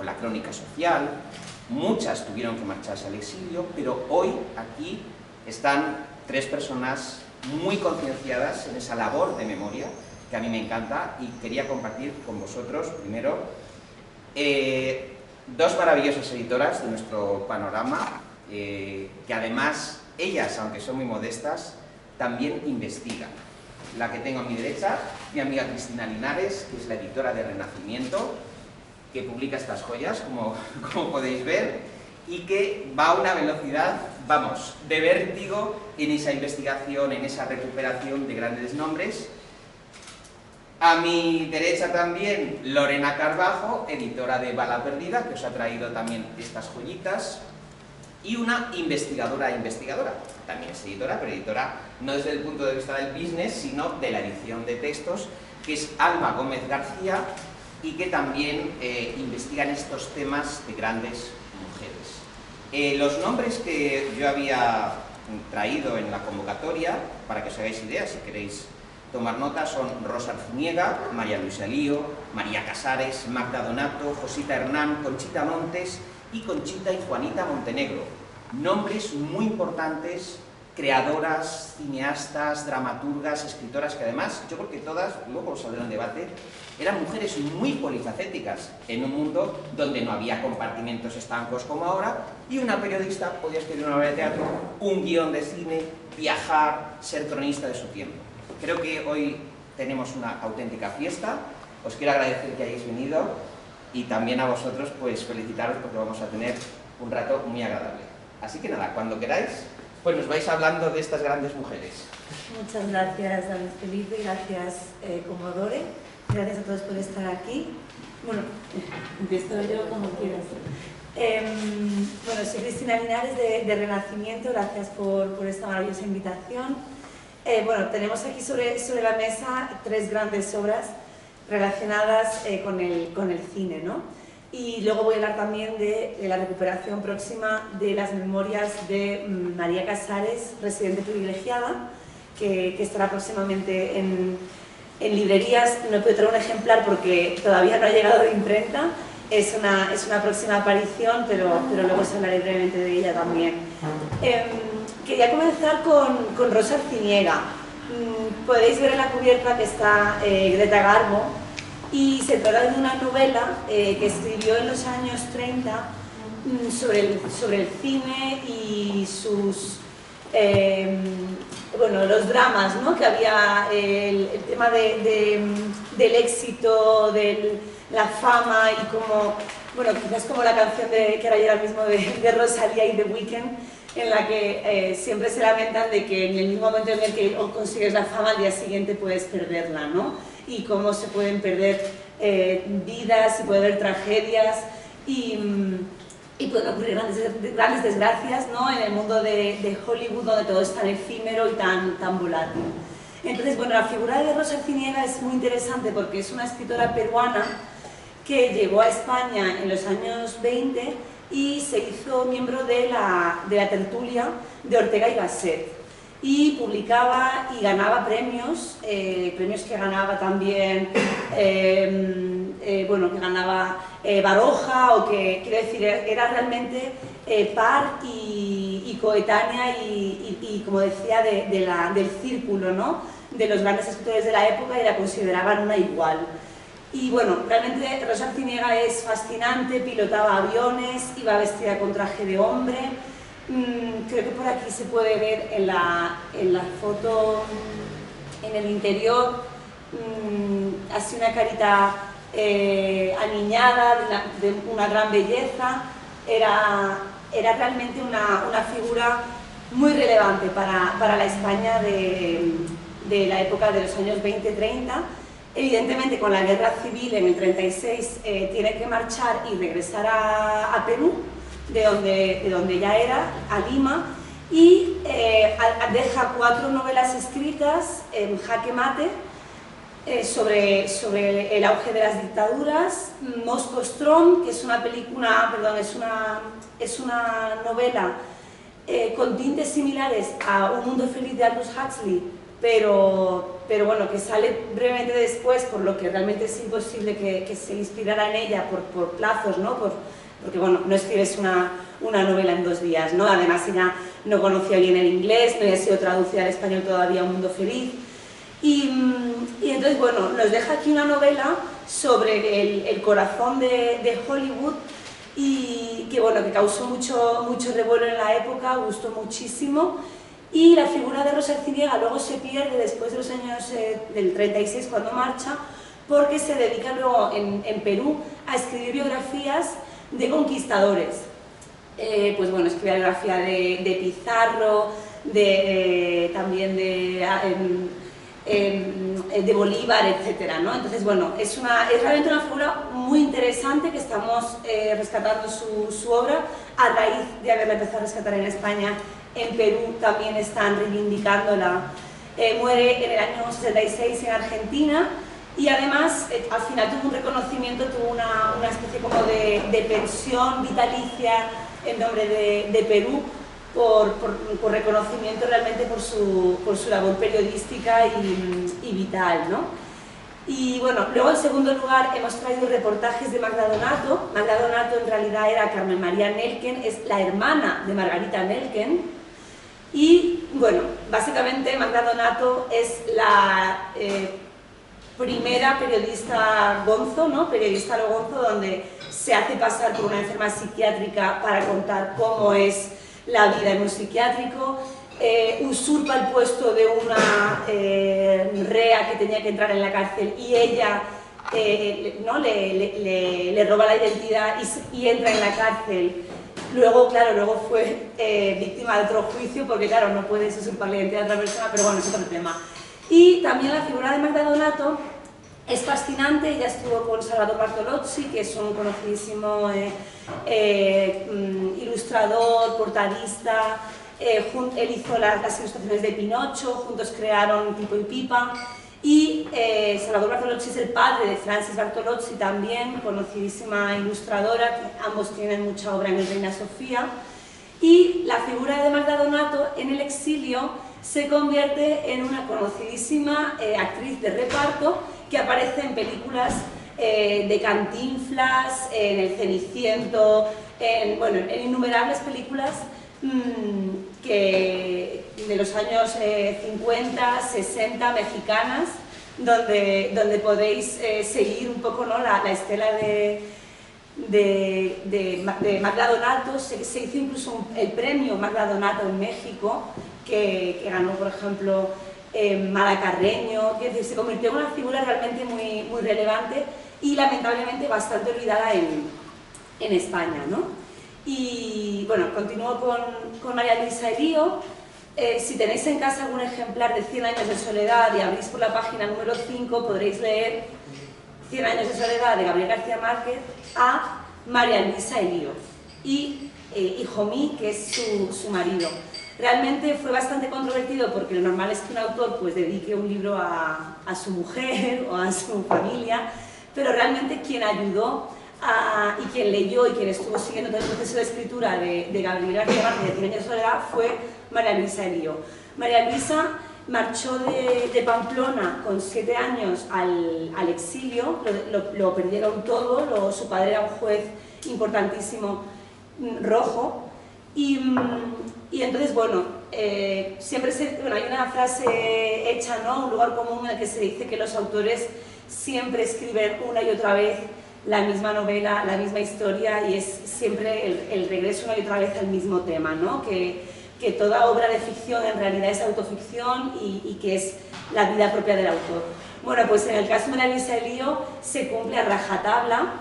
con la crónica social, muchas tuvieron que marcharse al exilio, pero hoy aquí están tres personas muy concienciadas en esa labor de memoria, que a mí me encanta, y quería compartir con vosotros, primero, dos maravillosas editoras de nuestro panorama, que además, ellas, aunque son muy modestas, también investigan. La que tengo a mi derecha, mi amiga Cristina Linares, que es la editora de Renacimiento, que publica estas joyas, como podéis ver, y que va a una velocidad, vamos, de vértigo en esa investigación, en esa recuperación de grandes nombres. A mi derecha también Lorena Carbajo, editora de Bala Perdida, que os ha traído también estas joyitas, y una investigadora, también es editora, pero editora no desde el punto de vista del business, sino de la edición de textos, que es Alma Gómez García, y que también investigan estos temas de grandes mujeres. Los nombres que yo había traído en la convocatoria, para que os hagáis idea, si queréis tomar nota, son Rosa Arciniega, María Luisa Lío, María Casares, Magda Donato, Josita Hernán, Conchita Montes y Conchita y Juanita Montenegro. Nombres muy importantes, creadoras, cineastas, dramaturgas, escritoras, que además, yo creo que todas, luego saldrá en debate, eran mujeres muy polifacéticas en un mundo donde no había compartimentos estancos como ahora, y una periodista podía escribir una obra de teatro, un guión de cine, viajar, ser cronista de su tiempo. Creo que hoy tenemos una auténtica fiesta. Os quiero agradecer que hayáis venido y también a vosotros pues felicitaros porque vamos a tener un rato muy agradable. Así que nada, cuando queráis, pues nos vais hablando de estas grandes mujeres. Muchas gracias, David Felipe, gracias, Comodore, gracias a todos por estar aquí. Bueno, empiezo yo como quieras. Bueno, soy Cristina Linares de Renacimiento, gracias por esta maravillosa invitación. Bueno, tenemos aquí sobre la mesa tres grandes obras relacionadas con el cine, ¿no? Y luego voy a hablar también de la recuperación próxima de las memorias de María Casares, residente privilegiada, que estará próximamente en librerías. No he podido traer un ejemplar porque todavía no ha llegado de imprenta. Es una próxima aparición, pero luego os hablaré brevemente de ella también. Quería comenzar con Rosa Arciniega. Podéis ver en la cubierta que está Greta Garbo, y se trata de una novela que escribió en los años 30 sobre el cine y sus bueno, los dramas, ¿no? Que había, el tema del éxito, de la fama, y como, bueno, quizás como la canción que era ayer mismo de Rosalía y The Weeknd, en la que siempre se lamentan de que en el mismo momento en el que consigues la fama, al día siguiente puedes perderla, ¿no? Y cómo se pueden perder vidas, y puede haber tragedias, y pueden ocurrir grandes desgracias, ¿no? En el mundo de Hollywood, donde todo es tan efímero y tan volátil. Entonces, bueno, la figura de Rosa Arciniega es muy interesante porque es una escritora peruana que llegó a España en los años 20 y se hizo miembro de la tertulia de Ortega y Gasset, y publicaba y ganaba premios, premios que ganaba también, bueno, que ganaba Baroja, o que, quiero decir, era realmente par y coetánea y como decía, del círculo, ¿no? De los grandes escritores de la época, y la consideraban una igual. Y bueno, realmente Rosa Arciniega es fascinante, pilotaba aviones, iba vestida con traje de hombre. Creo que por aquí se puede ver en la foto, en el interior, así una carita aniñada, de una gran belleza. Era realmente una figura muy relevante para la España de la época de los años 20-30. Evidentemente, con la guerra civil en el 36 tiene que marchar y regresar a Perú, de donde ya era, a Lima, y deja 4 novelas escritas en jaque mate sobre el auge de las dictaduras. Moscow-Strom, que es una novela con tintes similares a Un mundo feliz de Aldous Huxley, pero bueno, que sale brevemente después, por lo que realmente es imposible que se inspirara en ella por plazos, ¿no? Porque bueno, no escribes una novela en 2 días, ¿no? Además ella no conocía bien el inglés, no había sido traducida al español todavía, Un mundo feliz. Y entonces, bueno, nos deja aquí una novela sobre el corazón de Hollywood y que, bueno, que causó mucho revuelo en la época, gustó muchísimo. Y la figura de Rosa Arciniega luego se pierde después de los años del 36, cuando marcha, porque se dedica luego en Perú a escribir biografías de conquistadores. Pues bueno, escribe biografía de Pizarro, también de Bolívar, etcétera, ¿no? Entonces, bueno, es realmente una figura muy interesante que estamos rescatando su obra a raíz de haberla empezado a rescatar en España. En Perú también están reivindicándola. Muere en el año 66 en Argentina y además al final tuvo un reconocimiento, tuvo una especie como de pensión vitalicia en nombre de Perú por reconocimiento realmente por su labor periodística y vital, ¿no? Y bueno, luego en segundo lugar hemos traído reportajes de Magda Donato. Magda Donato en realidad era Carmen María Nelken, es la hermana de Margarita Nelken. Y bueno, básicamente Magda Donato es la primera periodista gonzo, ¿no? Periodista lo gonzo, donde se hace pasar por una enferma psiquiátrica para contar cómo es la vida en un psiquiátrico, usurpa el puesto de una rea que tenía que entrar en la cárcel y ella ¿no? le roba la identidad y entra en la cárcel. Luego, claro, luego fue víctima de otro juicio porque, claro, no puedes usurpar la identidad de otra persona, pero bueno, es otro tema. Y también la figura de Magda Donato es fascinante. Ella estuvo con Salvador Bartolozzi, que es un conocidísimo ilustrador, portadista. Él hizo las ilustraciones de Pinocho, juntos crearon Pipo y Pipa. Y Salvador Bartolozzi es el padre de Frances Bartolozzi, también conocidísima ilustradora, que ambos tienen mucha obra en el Reina Sofía. Y la figura de Magda Donato en el exilio se convierte en una conocidísima actriz de reparto que aparece en películas de Cantinflas, en El Ceniciento, en innumerables películas de los años 50, 60, mexicanas, donde podéis seguir un poco, ¿no? la estela de Magda Donato. Se hizo incluso el premio Magda Donato en México, que ganó, por ejemplo, Mara Carreño, que se convirtió en una figura realmente muy relevante y lamentablemente bastante olvidada en España, ¿no? Y bueno, continúo con María Luisa Elío. Si tenéis en casa algún ejemplar de 100 años de soledad y abrís por la página número 5, podréis leer 100 años de soledad de Gabriel García Márquez a María Luisa Elío y Hijomí, que es su marido. Realmente fue bastante controvertido porque lo normal es que un autor pues dedique un libro a su mujer o a su familia, pero realmente quien ayudó y quien leyó y quien estuvo siguiendo todo el proceso de escritura de Gabriel García Márquez de 100 años de soledad fue María Luisa Elío. María Luisa marchó de Pamplona con 7 años al exilio, lo perdieron todo, su padre era un juez importantísimo rojo, y entonces, bueno, siempre hay una frase hecha, ¿no? Un lugar común en el que se dice que los autores siempre escriben una y otra vez la misma novela, la misma historia, y es siempre el regreso una y otra vez al mismo tema, ¿no? Que toda obra de ficción en realidad es autoficción y que es la vida propia del autor. Bueno, pues en el caso de María Luisa Elío se cumple a rajatabla,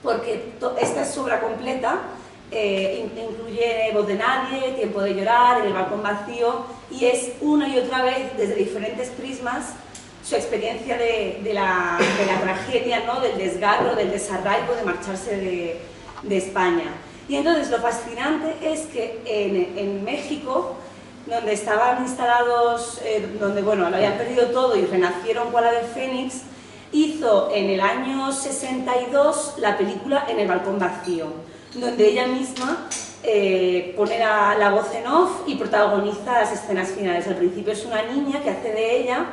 porque esta es su obra completa. Incluye Voz de nadie, Tiempo de llorar, El balcón vacío, y es una y otra vez desde diferentes prismas su experiencia de la tragedia, ¿no? Del desgarro, del desarraigo, de marcharse de España. Y entonces lo fascinante es que en México, donde estaban instalados, donde bueno, lo habían perdido todo y renacieron cual ave fénix, hizo en el año 62 la película En el balcón vacío, donde ella misma pone la voz en off y protagoniza las escenas finales. Al principio es una niña que hace de ella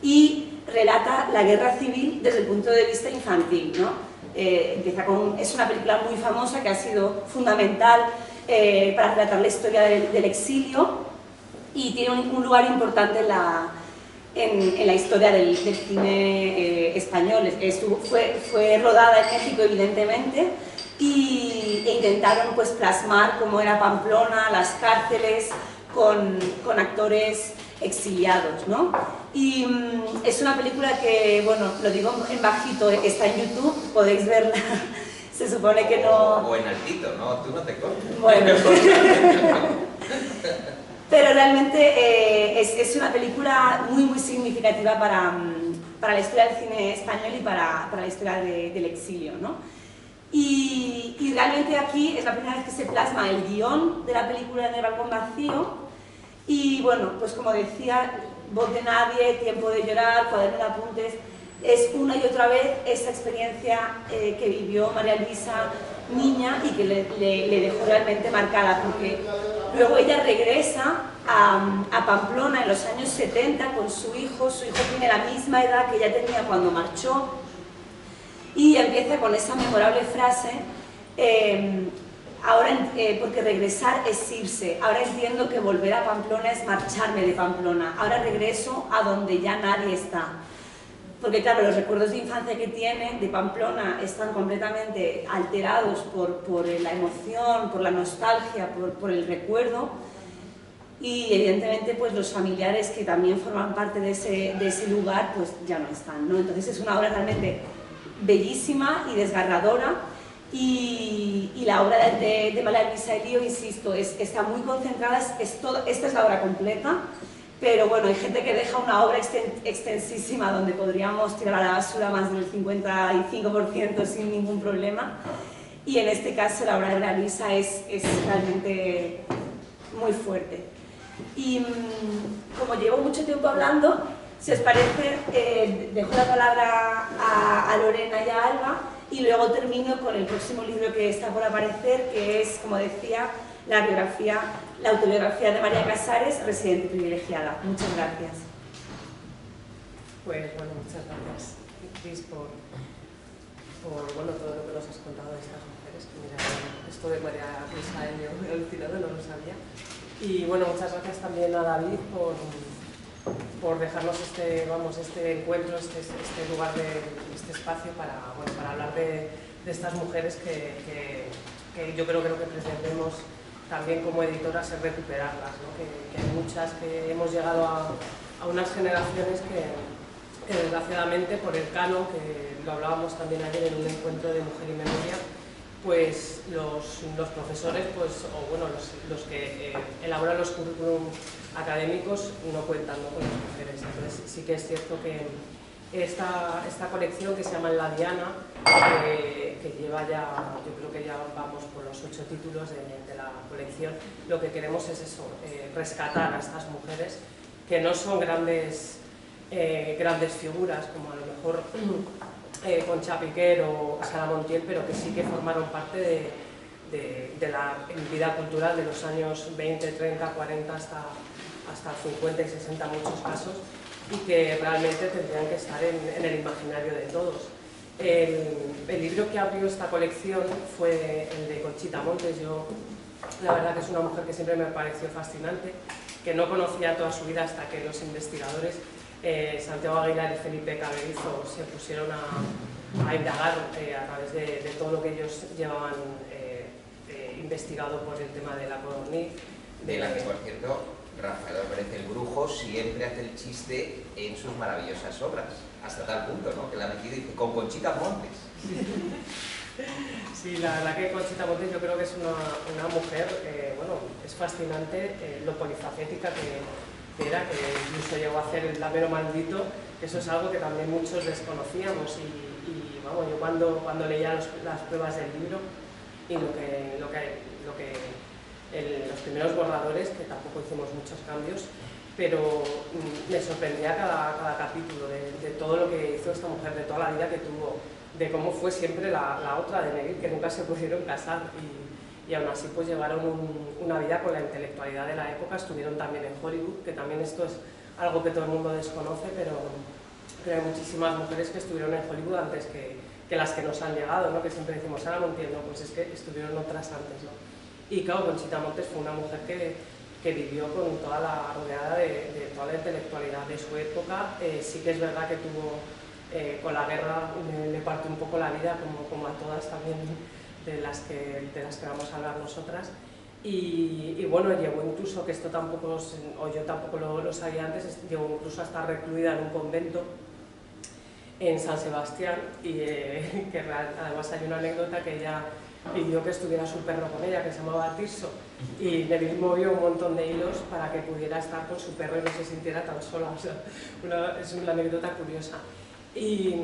y relata la guerra civil desde el punto de vista infantil, ¿no? Es una película muy famosa que ha sido fundamental para relatar la historia del exilio y tiene un lugar importante en la historia del cine español. Fue rodada en México, evidentemente, e intentaron pues plasmar cómo era Pamplona, las cárceles, con actores exiliados, ¿no? Y es una película que, bueno, lo digo en bajito, está en YouTube, podéis verla, se supone que no... O en altito, ¿no? Tú no te cortes. Bueno, pero realmente es una película muy significativa para la historia del cine español y para la historia del exilio, ¿no? Y realmente aquí es la primera vez que se plasma el guión de la película en el balcón vacío. Y bueno, pues como decía, Voz de nadie, Tiempo de llorar, Cuaderno de apuntes, es una y otra vez esa experiencia que vivió María Luisa niña y que le dejó realmente marcada, porque luego ella regresa a Pamplona en los años 70 con su hijo tiene la misma edad que ella tenía cuando marchó, y empieza con esa memorable frase, porque regresar es irse, ahora entiendo que volver a Pamplona es marcharme de Pamplona, ahora regreso a donde ya nadie está. Porque claro, los recuerdos de infancia que tiene de Pamplona están completamente alterados por la emoción, por la nostalgia, por el recuerdo, y evidentemente pues los familiares que también forman parte de ese lugar pues ya no están, ¿no? Entonces es una obra realmente bellísima y desgarradora. Y la obra de María Luisa Elío, insisto, está muy concentrada, esta es la obra completa, pero bueno, hay gente que deja una obra extensísima donde podríamos tirar a la basura más del 55% sin ningún problema, y en este caso la obra de María Luisa es realmente muy fuerte. Y como llevo mucho tiempo hablando, si os parece, dejo la palabra a Lorena y a Alba, y luego termino con el próximo libro que está por aparecer, que es, como decía, la autobiografía de María Casares, Residente privilegiada. Muchas gracias. Pues bueno, muchas gracias, Cris, por bueno, todo lo que nos has contado de estas mujeres. Que mira, esto de María Luisa Elío me he alucinado, no lo sabía. Y bueno, muchas gracias también a David por dejarnos este encuentro, este lugar, este espacio para hablar de estas mujeres que yo creo que lo que pretendemos también como editoras es recuperarlas, ¿no? Que hay muchas que hemos llegado a unas generaciones que desgraciadamente por el canon, que lo hablábamos también ayer en un encuentro de Mujer y Memoria, pues los profesores, pues, o bueno, los que elaboran los currículum académicos no cuentan, ¿no?, con las mujeres. Entonces sí que es cierto que esta colección que se llama La Diana, que lleva ya, yo creo que ya vamos por los 8 títulos de la colección, lo que queremos es eso, rescatar a estas mujeres que no son grandes figuras, como a lo mejor Concha Piquer o Sara Montiel, pero que sí que formaron parte de la vida cultural de los años 20, 30, 40 hasta 50 y 60 en muchos casos, y que realmente tendrían que estar en el imaginario de todos. El libro que abrió esta colección fue el de Conchita Montes. Yo, la verdad que es una mujer que siempre me pareció fascinante, que no conocía toda su vida hasta que los investigadores Santiago Aguilar y Felipe Caberizo se pusieron a indagar a través de todo lo que ellos llevaban investigado por el tema de la codorniz. De la que, por cierto, Rafael Álvarez el Brujo siempre hace el chiste en sus maravillosas obras, hasta tal punto, ¿no?, que la ha metido y dice, con Conchita Montes. Sí, la verdad que Conchita Montes yo creo que es una mujer, bueno, es fascinante lo polifacética que era, que incluso llegó a hacer el Damero Maldito, que eso es algo que también muchos desconocíamos, y vamos, yo cuando leía las pruebas del libro y los primeros borradores, que tampoco hicimos muchos cambios, pero me sorprendía cada capítulo de todo lo que hizo esta mujer, de toda la vida que tuvo, de cómo fue siempre la otra de Neguit, que nunca se pudieron casar, y aún así pues llevaron una vida con la intelectualidad de la época. Estuvieron también en Hollywood, que también esto es algo que todo el mundo desconoce, pero hay muchísimas mujeres que estuvieron en Hollywood antes que las que nos han llegado, ¿no? Que siempre decimos, ahora no entiendo, pues es que estuvieron otras antes, ¿no? Y claro, Conchita Montes fue una mujer que vivió con toda la rodeada de toda la intelectualidad de su época. Sí que es verdad que tuvo, con la guerra le partió un poco la vida, como a todas también de las que vamos a hablar nosotras. Y bueno, llegó incluso, que esto tampoco, o yo tampoco lo sabía antes, llegó incluso a estar recluida en un convento en San Sebastián, y que además hay una anécdota que ella pidió que estuviera su perro con ella, que se llamaba Tirso, y Neville movió un montón de hilos para que pudiera estar con su perro y no se sintiera tan sola. O sea, es una anécdota curiosa. Y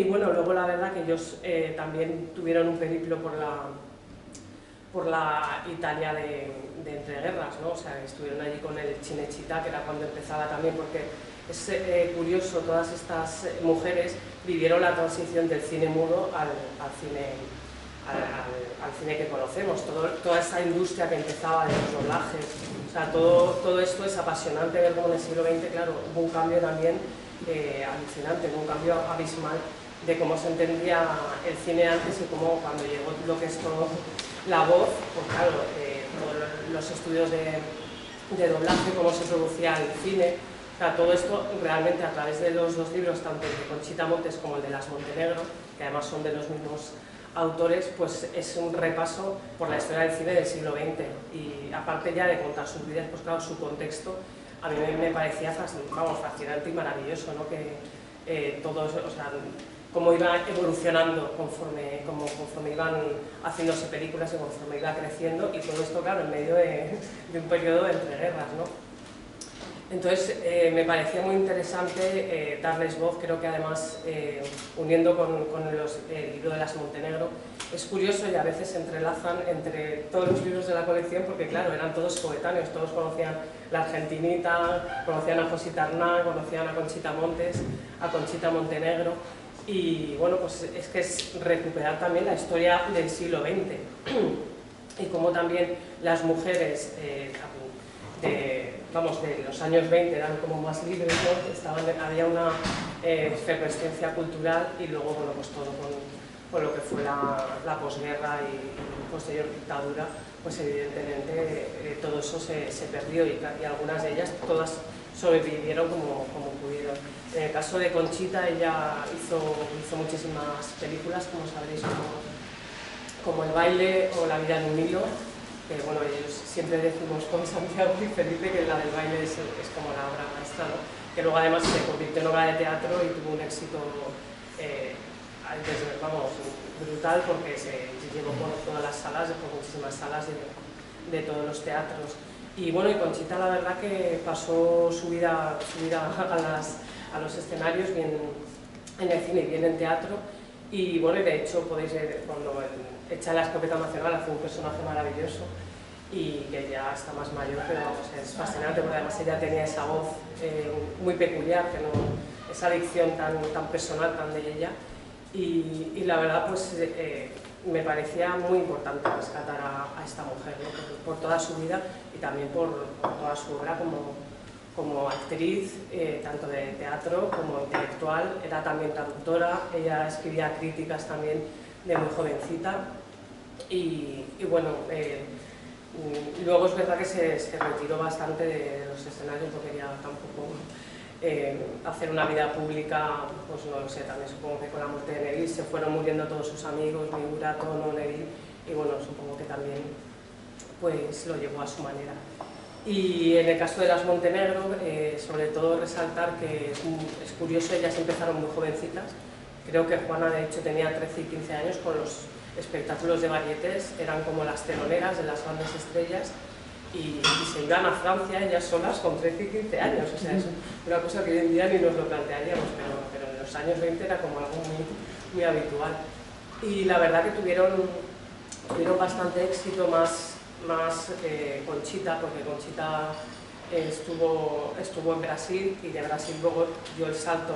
bueno, luego la verdad que ellos también tuvieron un periplo por la Italia de entreguerras, ¿no? O sea, estuvieron allí con el Cinecittà, que era cuando empezaba también, porque es curioso, todas estas mujeres vivieron la transición del cine mudo al cine que conocemos, toda esa industria que empezaba de los doblajes. O sea, todo esto es apasionante ver cómo en el siglo XX, claro, hubo un cambio también alucinante, un cambio abismal de cómo se entendía el cine antes y cómo cuando llegó lo que es todo la voz, pues claro, todos los estudios de doblaje, cómo se producía el cine. O sea, todo esto realmente a través de los dos libros, tanto el de Conchita Montes como el de Las Montenegro, que además son de los mismos autores, pues es un repaso por la historia del cine del siglo XX. Y aparte ya de contar sus vidas, pues claro, su contexto, a mí me parecía fascinante y maravilloso, ¿no? Que todos, o sea, cómo iba evolucionando conforme iban haciéndose películas y conforme iba creciendo, y todo esto, claro, en medio de un periodo de entreguerras, ¿no? Entonces, me parecía muy interesante darles voz. Creo que además, uniendo con el libro de Las Montenegro, es curioso y a veces se entrelazan entre todos los libros de la colección, porque claro, eran todos coetáneos, todos conocían La Argentinita, conocían a Josita Arnal, conocían a Conchita Montes, a Conchita Montenegro, y bueno, pues es que es recuperar también la historia del siglo XX, y cómo también las mujeres de los años 20 eran como más libres, ¿no? Había una efervescencia cultural, y luego, bueno, pues todo con lo que fue la posguerra y posterior dictadura, pues evidentemente todo eso se perdió, y algunas de ellas, todas sobrevivieron como pudieron. En el caso de Conchita, ella hizo muchísimas películas, como sabréis, como El baile o La vida en un hilo. Bueno, ellos siempre decimos con Santiago y Felipe que la del baile es como la obra maestra, ¿no? Que luego además se convirtió en obra de teatro y tuvo un éxito brutal, porque se llevó por todas las salas, por muchísimas salas de todos los teatros. Y bueno, y Conchita la verdad que pasó su vida a los escenarios, bien en el cine y bien en teatro. Y bueno, de hecho podéis ver cuando echa la escopeta nacional, hace un personaje maravilloso, y que ya está más mayor, pero vamos, es fascinante, porque además ella tenía esa voz muy peculiar, esa dicción tan personal, tan de ella, y la verdad pues me parecía muy importante rescatar a esta mujer, ¿no? por toda su vida y también por toda su obra como actriz, tanto de teatro como intelectual. Era también traductora, ella escribía críticas también de muy jovencita, y bueno, luego es verdad que se retiró bastante de los escenarios, porque ya tampoco hacer una vida pública, pues no lo sé, también supongo que con la muerte de Neville se fueron muriendo todos sus amigos, Miura, Tono, Neville, y bueno, supongo que también pues lo llevó a su manera. Y en el caso de Las Montenegro, sobre todo resaltar que es curioso, ellas empezaron muy jovencitas. Creo que Juana de hecho tenía 13 y 15 años con los espectáculos de varietés, eran como las teloneras de las grandes estrellas, y se iban a Francia ellas solas con 13 y 15 años. O sea, es una cosa que hoy en día ni nos lo plantearíamos, pero en los años 20 era como algo muy habitual. Y la verdad que tuvieron bastante éxito, más Conchita, porque Conchita estuvo en Brasil, y de Brasil luego dio el salto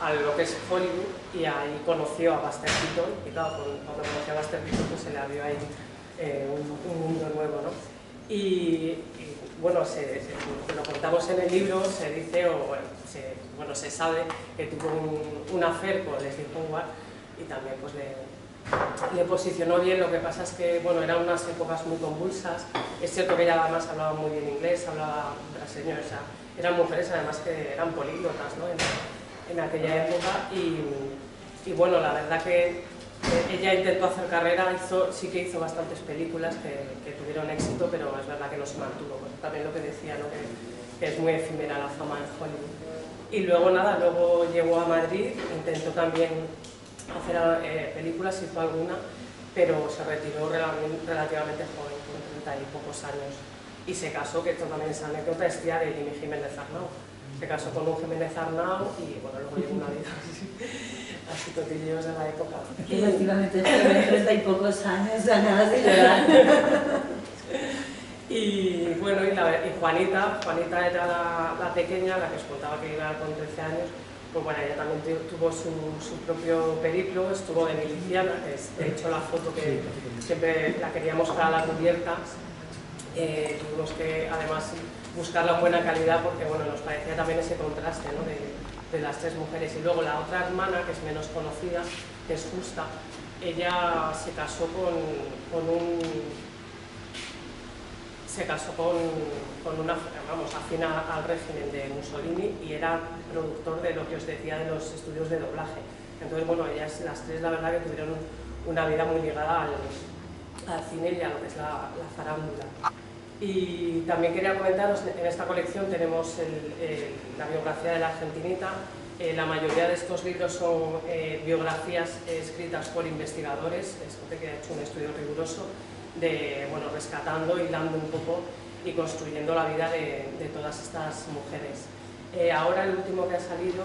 a lo que es Hollywood, y ahí conoció a Buster Keaton, y claro, cuando conoció a Buster Keaton pues se le abrió ahí un mundo nuevo, ¿no? Y bueno, lo contamos en el libro, se dice, se sabe que tuvo un affair con Leslie Howard y también pues le posicionó bien. Lo que pasa es que bueno, eran unas épocas muy convulsas. Es cierto que ella además hablaba muy bien inglés, hablaba brasileño, o sea, eran mujeres además que eran políglotas, ¿no? en aquella época y bueno, la verdad que ella intentó hacer carrera, sí que hizo bastantes películas que tuvieron éxito, pero es verdad que no se mantuvo. Pues también lo que decía, ¿no? que es muy efímera la fama en Hollywood. Y luego nada, luego llegó a Madrid, intentó también hacer películas, hizo alguna, pero se retiró relativamente joven, con 30 y pocos años. Y se casó, que esto también es anécdota, es tía de Jimmy Jiménez Arnau. Se casó con un Jiménez Arnau y bueno, luego llevó una vida así cotilleos de la época. Efectivamente, 30 y pocos años, ganadas de llorar. Y bueno, y Juanita era la pequeña, la que os contaba que iba con 13 años, pues bueno, ella también tuvo su propio periplo, estuvo de miliciana, que es de hecho la foto que siempre la queríamos para la cubierta. Tuvimos que además buscarla en buena calidad porque bueno, nos parecía también ese contraste, ¿no? de las tres mujeres. Y luego la otra hermana, que es menos conocida, que es Justa, ella se casó con una, vamos, afina al régimen de Mussolini y era productor de lo que os decía de los estudios de doblaje. Entonces, bueno, ellas, las tres, la verdad que tuvieron una vida muy ligada al cine y a lo que es la farándula. Y también quería comentaros, en esta colección tenemos la biografía de la Argentinita. La mayoría de estos libros son biografías escritas por investigadores, es gente que ha hecho un estudio riguroso, bueno, rescatando, hilando un poco y construyendo la vida de todas estas mujeres. Ahora el último que ha salido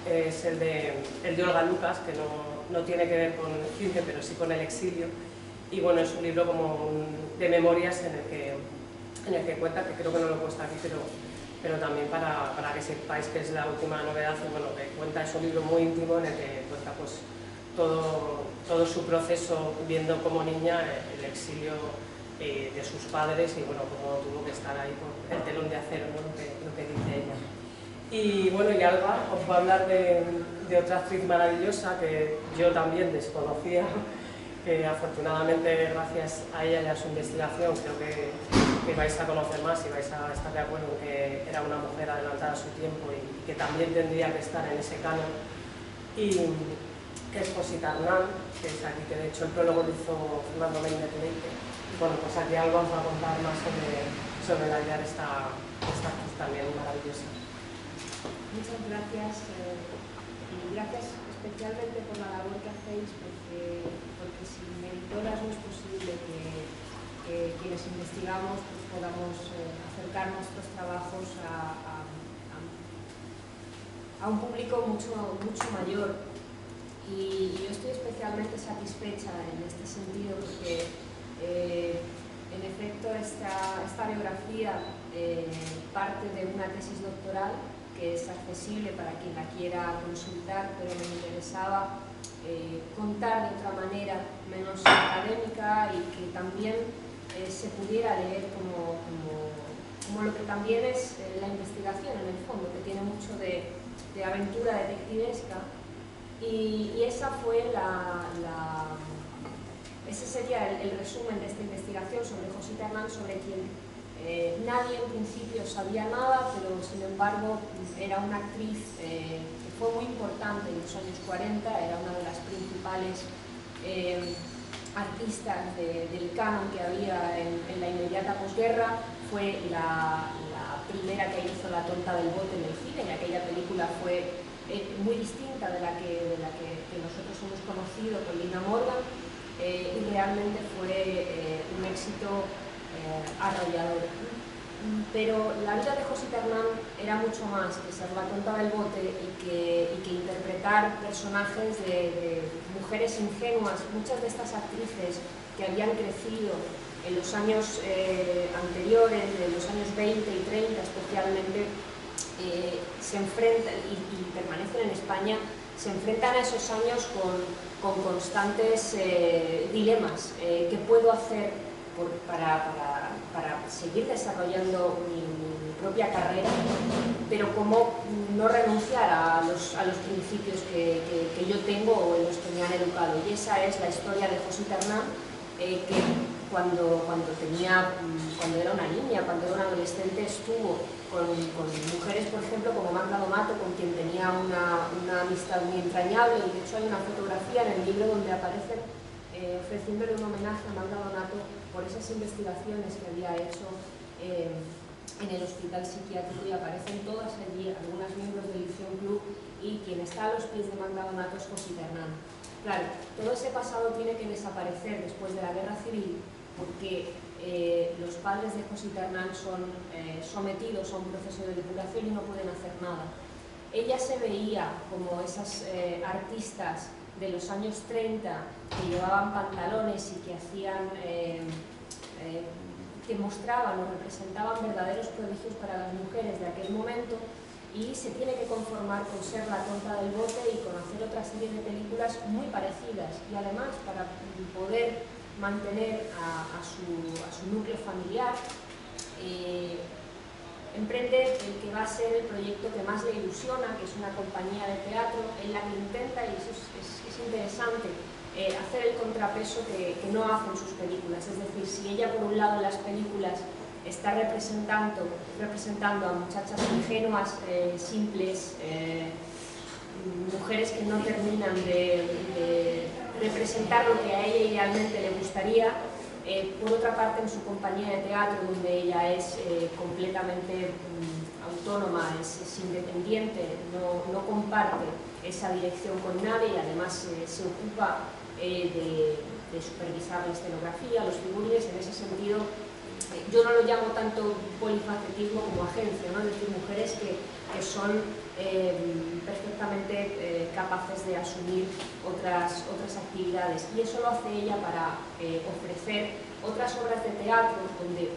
es el de Olga Lucas, que no tiene que ver con el cine, pero sí con el exilio. Y bueno, es un libro como de memorias en el que cuenta, que creo que no lo he puesto aquí, pero también para que sepáis que es la última novedad, y bueno, que cuenta, es un libro muy íntimo en el que cuenta pues todo su proceso viendo como niña el exilio de sus padres y bueno, cómo tuvo que estar ahí con el telón de acero, ¿no? lo que dice ella. Y bueno, y Alba os va a hablar de otra actriz maravillosa que yo también desconocía, que afortunadamente gracias a ella y a su investigación creo que vais a conocer más y vais a estar de acuerdo en que era una mujer adelantada a su tiempo y que también tendría que estar en ese canon. Y que es Josita Hernán, que es aquí, que de hecho el prólogo lo hizo Fernando Méndez Leite. Y bueno, pues aquí Alba os va a contar más sobre la vida de esta actriz también maravillosa. Muchas gracias y gracias especialmente por la labor que hacéis, porque sin editoras no es posible que quienes investigamos pues podamos acercar nuestros trabajos a un público mucho mayor. Y yo estoy especialmente satisfecha en este sentido porque en efecto esta biografía parte de una tesis doctoral que es accesible para quien la quiera consultar, pero me interesaba contar de otra manera menos académica y que también se pudiera leer como lo que también es la investigación en el fondo, que tiene mucho de aventura detectivesca. Y esa fue ese sería el resumen de esta investigación sobre Josita Hernán, sobre quien nadie en principio sabía nada, pero sin embargo era una actriz que fue muy importante en los años 40, era una de las principales artistas del canon que había en la inmediata posguerra. Fue la primera que hizo La tonta del bote en el cine, y aquella película fue muy distinta de la que nosotros hemos conocido con Lina Morgan, y realmente fue un éxito arrollador. Pero la vida de Josita Hernán era mucho más que ser la tonta del bote y que interpretar personajes de mujeres ingenuas. Muchas de estas actrices que habían crecido en los años anteriores, en los años 20 y 30 especialmente, se enfrentan y permanecen en España, se enfrentan a esos años con constantes dilemas. ¿Qué puedo hacer para seguir desarrollando mi propia carrera, pero cómo no renunciar a los principios que yo tengo o en los que me han educado. Y esa es la historia de Josita Hernán, que cuando era una niña, cuando era una adolescente, estuvo con mujeres, por ejemplo, como Magda Domato, con quien tenía una amistad muy entrañable, y de hecho hay una fotografía en el libro donde aparecen ofreciéndole un homenaje a Magda Donato por esas investigaciones que había hecho en el hospital psiquiátrico, y aparecen todas allí, algunas miembros del Liceo Club, y quien está a los pies de Magda Donato es Josita Hernán. Claro, todo ese pasado tiene que desaparecer después de la Guerra Civil, porque los padres de Josita Hernán son sometidos a un proceso de depuración y no pueden hacer nada. Ella se veía como esas artistas de los años 30 que llevaban pantalones y que hacían, que mostraban o representaban verdaderos prodigios para las mujeres de aquel momento, y se tiene que conformar con ser la tonta del bote y con hacer otra serie de películas muy parecidas, y además para poder mantener a su núcleo familiar, emprende el que va a ser el proyecto que más le ilusiona, que es una compañía de teatro en la que intenta, y eso es interesante, hacer el contrapeso que no hacen sus películas. Es decir, si ella por un lado en las películas está representando a muchachas ingenuas, simples, mujeres que no terminan de representar lo que a ella idealmente le gustaría, por otra parte en su compañía de teatro, donde ella es completamente autónoma, es independiente, no comparte esa dirección con nadie, y además se ocupa de supervisar la escenografía, los figurines. En ese sentido, yo no lo llamo tanto polifacetismo como agencia, ¿no? Es decir, mujeres que son perfectamente capaces de asumir otras actividades, y eso lo hace ella para ofrecer otras obras de teatro donde,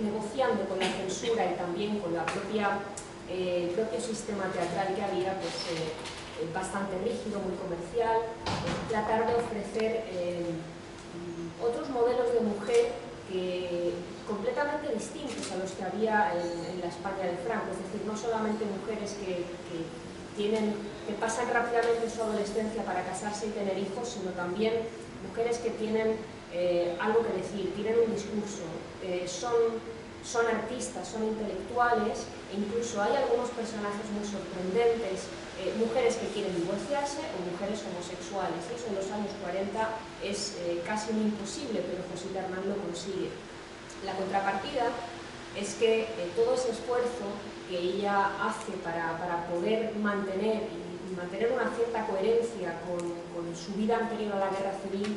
negociando con la censura y también con el propio sistema teatral que había, pues, bastante rígido, muy comercial, tratar de ofrecer otros modelos de mujer completamente distintos a los que había en la España de Franco. Es decir, no solamente mujeres que pasan rápidamente su adolescencia para casarse y tener hijos, sino también mujeres que tienen algo que decir, tienen un discurso, son artistas, son intelectuales, e incluso hay algunos personajes muy sorprendentes, mujeres que quieren divorciarse o mujeres homosexuales. Eso en los años 40 es casi un imposible, pero Josita Hernán lo consigue. La contrapartida es que todo ese esfuerzo que ella hace para poder mantener una cierta coherencia con su vida anterior a la Guerra Civil,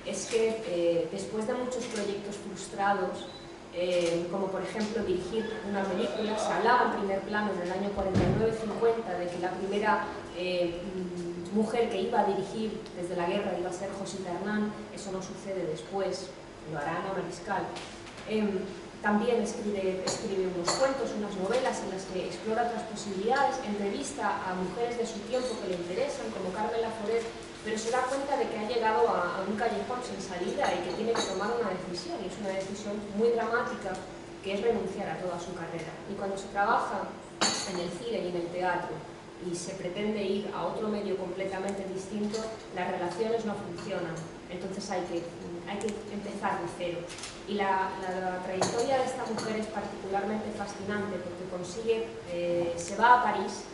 es que después de muchos proyectos frustrados, como por ejemplo dirigir una película, se hablaba en primer plano en el año 49-50 de que la primera mujer que iba a dirigir desde la guerra iba a ser Josita Hernán. Eso no sucede después, lo hará Ana Mariscal. También escribe unos cuentos, unas novelas en las que explora otras posibilidades, entrevista a mujeres de su tiempo que le interesan, como Carmen Laforet, pero se da cuenta de que ha llegado a un callejón sin salida y que tiene que tomar una decisión, y es una decisión muy dramática, que es renunciar a toda su carrera. Y cuando se trabaja en el cine y en el teatro y se pretende ir a otro medio completamente distinto, las relaciones no funcionan. Entonces hay que empezar de cero. Y la trayectoria de esta mujer es particularmente fascinante porque se va a París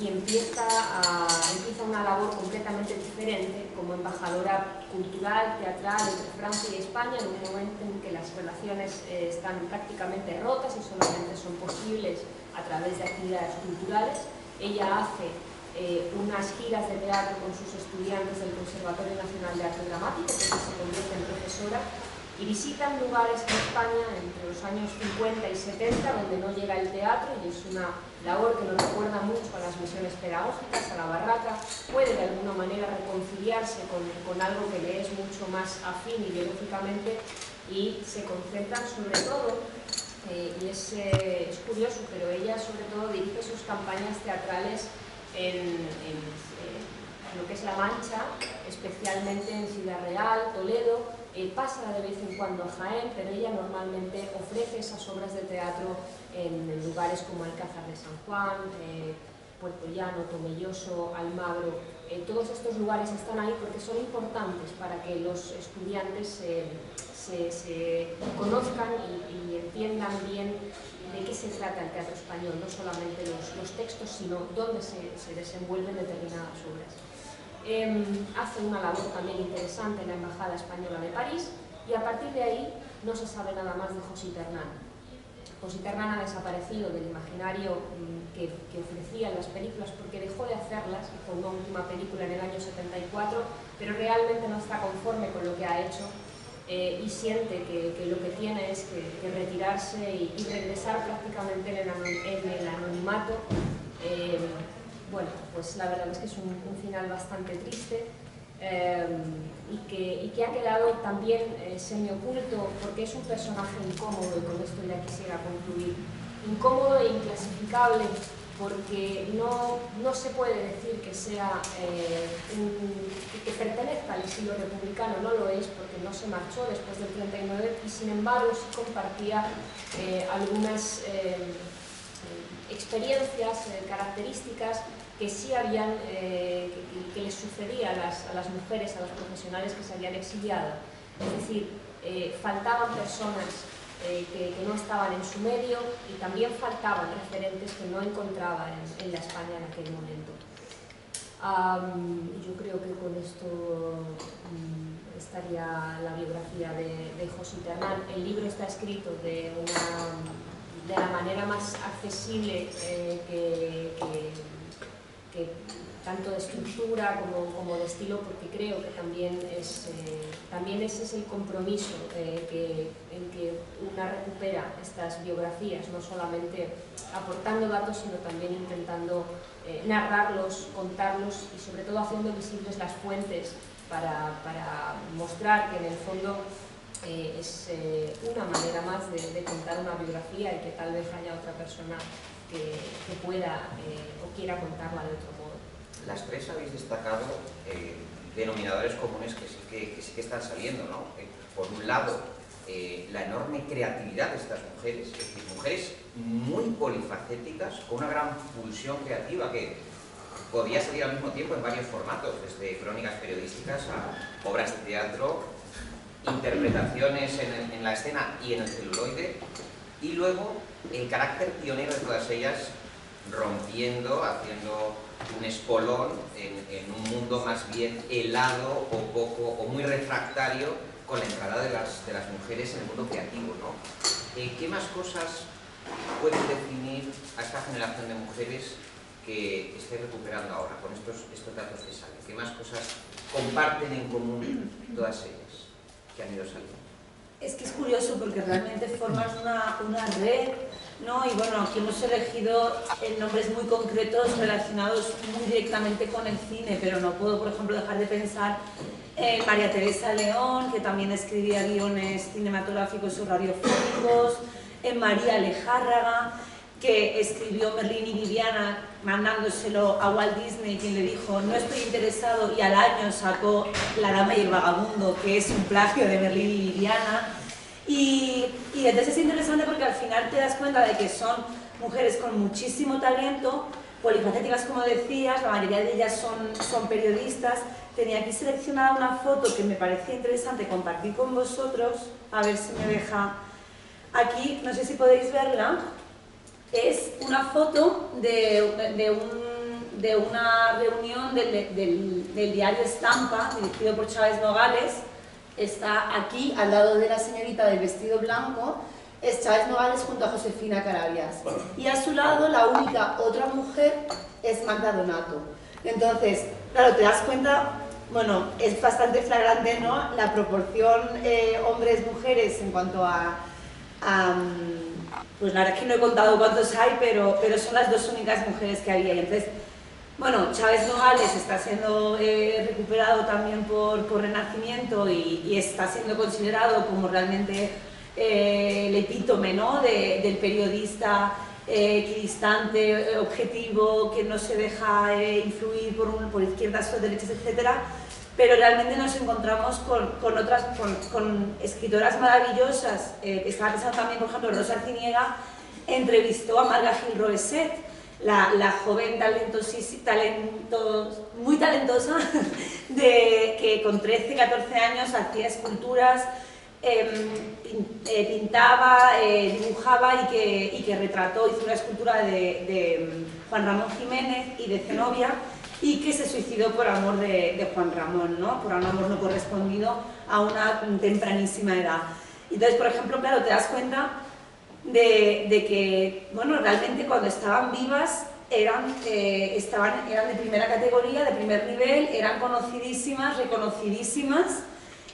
y empieza una labor completamente diferente como embajadora cultural, teatral entre Francia y España, en un momento en que las relaciones están prácticamente rotas y solamente son posibles a través de actividades culturales. Ella hace unas giras de teatro con sus estudiantes del Conservatorio Nacional de Arte Dramático, porque se convierte en profesora, y visitan lugares en España entre los años 50 y 70 donde no llega el teatro, y es una labor que nos recuerda mucho a las misiones pedagógicas, a la barraca. Puede de alguna manera reconciliarse con algo que le es mucho más afín ideológicamente, y se concentran sobre todo, y es curioso, pero ella sobre todo dirige sus campañas teatrales en lo que es La Mancha, especialmente en Ciudad Real, Toledo, pasa de vez en cuando a Jaén, pero ella normalmente ofrece esas obras de teatro en lugares como Alcázar de San Juan, Puerto Llano, Tomelloso, Almagro. Todos estos lugares están ahí porque son importantes para que los estudiantes se conozcan y entiendan bien de qué se trata el teatro español, no solamente los textos, sino dónde se desenvuelven determinadas obras. Hace una labor también interesante en la Embajada Española de París y a partir de ahí no se sabe nada más de Josita Hernán. Josita Hernán ha desaparecido del imaginario que ofrecían las películas porque dejó de hacerlas, hizo una última película en el año 74, pero realmente no está conforme con lo que ha hecho y siente que lo que tiene es que retirarse y regresar prácticamente en el anonimato. Bueno, pues la verdad es que es un final bastante triste y que ha quedado también semioculto porque es un personaje incómodo, y con esto ya quisiera concluir, incómodo e inclasificable porque no se puede decir que sea que pertenezca al estilo republicano, no lo es porque no se marchó después del 39 y sin embargo sí compartía algunas experiencias, características que sí habían, que les sucedía a las mujeres, a los profesionales que se habían exiliado. Es decir, faltaban personas que no estaban en su medio y también faltaban referentes que no encontraba en la España en aquel momento. Yo creo que con esto estaría la biografía de Josita Hernán. El libro está escrito de la manera más accesible que tanto de estructura como de estilo, porque creo que también ese es el compromiso en que una recupera estas biografías, no solamente aportando datos, sino también intentando narrarlos, contarlos y sobre todo haciendo visibles las fuentes para mostrar que en el fondo es una manera más de contar una biografía y que tal vez haya otra persona que pueda o quiera contarla de otro modo. Las tres habéis destacado denominadores comunes que sí que están saliendo, ¿no? Por un lado, la enorme creatividad de estas mujeres, es decir, mujeres muy polifacéticas, con una gran pulsión creativa que podía salir al mismo tiempo en varios formatos, desde crónicas periodísticas a obras de teatro, interpretaciones en la escena y en el celuloide, y luego el carácter pionero de todas ellas, rompiendo, haciendo un espolón en un mundo más bien helado o muy refractario con la entrada de las mujeres en el mundo creativo, ¿no? ¿Qué más cosas pueden definir a esta generación de mujeres que esté recuperando ahora con estos datos que salen? ¿Qué más cosas comparten en común todas ellas que han ido saliendo? Es que es curioso porque realmente forman una red, ¿no? Y bueno, aquí hemos elegido nombres muy concretos relacionados muy directamente con el cine, pero no puedo, por ejemplo, dejar de pensar en María Teresa León, que también escribía guiones cinematográficos o radiofónicos, en María Lejárraga, que escribió Merlín y Viviana mandándoselo a Walt Disney, quien le dijo no estoy interesado, y al año sacó La Dama y el Vagabundo, que es un plagio de Merlín y Viviana. Y entonces es interesante porque al final te das cuenta de que son mujeres con muchísimo talento, polifacéticas como decías, la mayoría de ellas son periodistas. Tenía aquí seleccionada una foto que me parecía interesante compartir con vosotros, a ver si me deja aquí, no sé si podéis verla. Es una foto de una reunión del diario Estampa, dirigido por Chávez Nogales. Está aquí, al lado de la señorita del vestido blanco, es Chávez Nogales junto a Josefina Carabias. Y a su lado, la única otra mujer es Magda Donato. Entonces, claro, te das cuenta, bueno, es bastante flagrante, ¿no?, la proporción hombres-mujeres en cuanto pues la verdad es que no he contado cuántos hay, pero son las dos únicas mujeres que había. Y entonces, bueno, Chávez Nogales está siendo recuperado también por Renacimiento y está siendo considerado como realmente el epítome, ¿no?, del periodista equidistante, objetivo, que no se deja influir por izquierdas o derechas, etc. pero realmente nos encontramos con escritoras maravillosas. Estaba pensando también, por ejemplo, Rosa Arciniega entrevistó a Marga Gil Roeset, la joven muy talentosa que con 13, 14 años hacía esculturas, pintaba, dibujaba y que retrató, hizo una escultura de Juan Ramón Jiménez y de Zenobia, y que se suicidó por amor de Juan Ramón, ¿no? Por un amor no correspondido a una tempranísima edad. Entonces, por ejemplo, claro, te das cuenta de que, bueno, realmente cuando estaban vivas eran de primera categoría, de primer nivel, eran conocidísimas, reconocidísimas,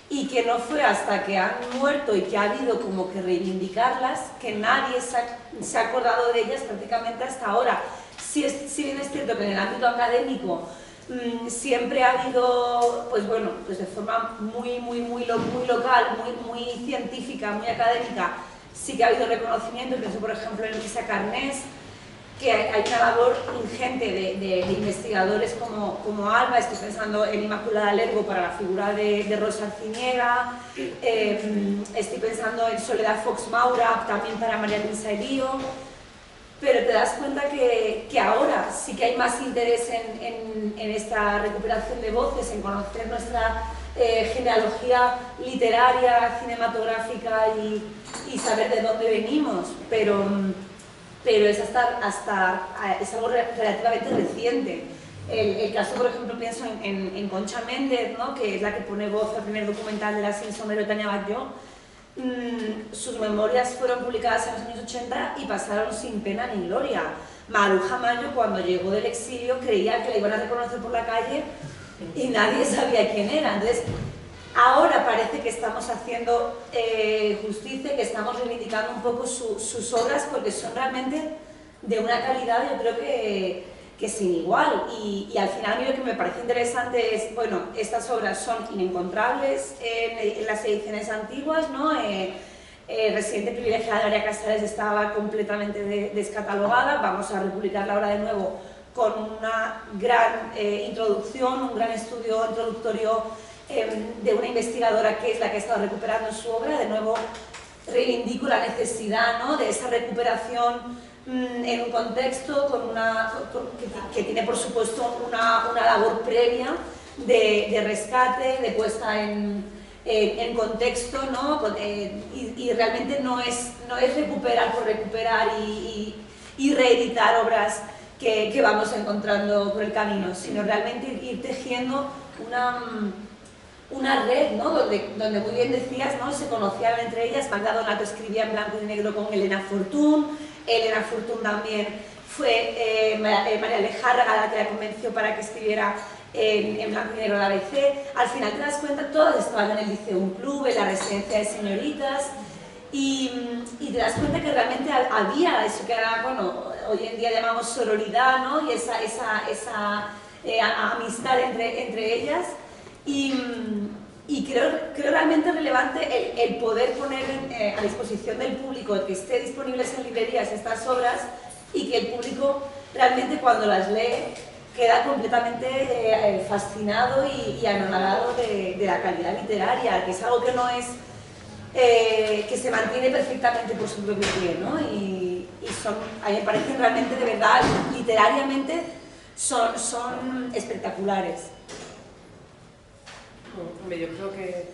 y que no fue hasta que han muerto y que ha habido como que reivindicarlas que nadie se ha acordado de ellas prácticamente hasta ahora. Si bien es cierto que en el ámbito académico siempre ha habido, pues bueno, pues de forma muy local, muy científica, muy académica, sí que ha habido reconocimiento. Pienso, por ejemplo, en Elisa Carnés, que hay una labor ingente de investigadores como Alba. Estoy pensando en Inmaculada Lergo para la figura de Rosa Arciniega, estoy pensando en Soledad Fox Maura también para María Luisa Elío. Pero te das cuenta que ahora sí que hay más interés en esta recuperación de voces, en conocer nuestra genealogía literaria, cinematográfica y saber de dónde venimos, pero es es algo relativamente reciente. El caso, por ejemplo, pienso en Concha Méndez, ¿no? Que es la que pone voz al primer documental de la Sin Sombrero de Tania Batlló. Sus memorias fueron publicadas en los años 80 y pasaron sin pena ni gloria. Maruja Mayo, cuando llegó del exilio, creía que la iban a reconocer por la calle y nadie sabía quién era. Entonces, ahora parece que estamos haciendo justicia, que estamos reivindicando un poco sus obras, porque son realmente de una calidad, yo creo que sin igual. Y al final, a mí lo que me parece interesante es, bueno, estas obras son inencontrables en las ediciones antiguas, ¿no? Residente privilegiada de María Casares estaba completamente descatalogada. Vamos a republicarla ahora de nuevo con una gran introducción, un gran estudio introductorio de una investigadora que es la que ha estado recuperando su obra. De nuevo reivindico la necesidad, ¿no?, de esa recuperación en un contexto que tiene, por supuesto, una labor previa de rescate, de puesta en contexto, ¿no? Y realmente no es recuperar por recuperar y reeditar obras que vamos encontrando por el camino, sino realmente ir tejiendo una red, ¿no? donde muy bien decías, ¿no?, se conocían entre ellas. Magda Donato escribía en blanco y negro con Elena Fortún. Elena Fortún también fue María Alejárraga la que la convenció para que escribiera en blanco y negro la ABC. Al final te das cuenta, todas estaban en el Liceum Club, en la residencia de señoritas, y te das cuenta que realmente había eso que ahora, bueno, hoy en día llamamos sororidad, ¿no?, y esa amistad entre ellas. Y creo realmente relevante el poder poner a disposición del público, que esté disponibles en librerías estas obras, y que el público realmente, cuando las lee, queda completamente fascinado y anonadado de la calidad literaria, que es algo que no es que se mantiene perfectamente por su propio pie, ¿no? Y a mí me parecen realmente, de verdad, literariamente son espectaculares. Yo creo que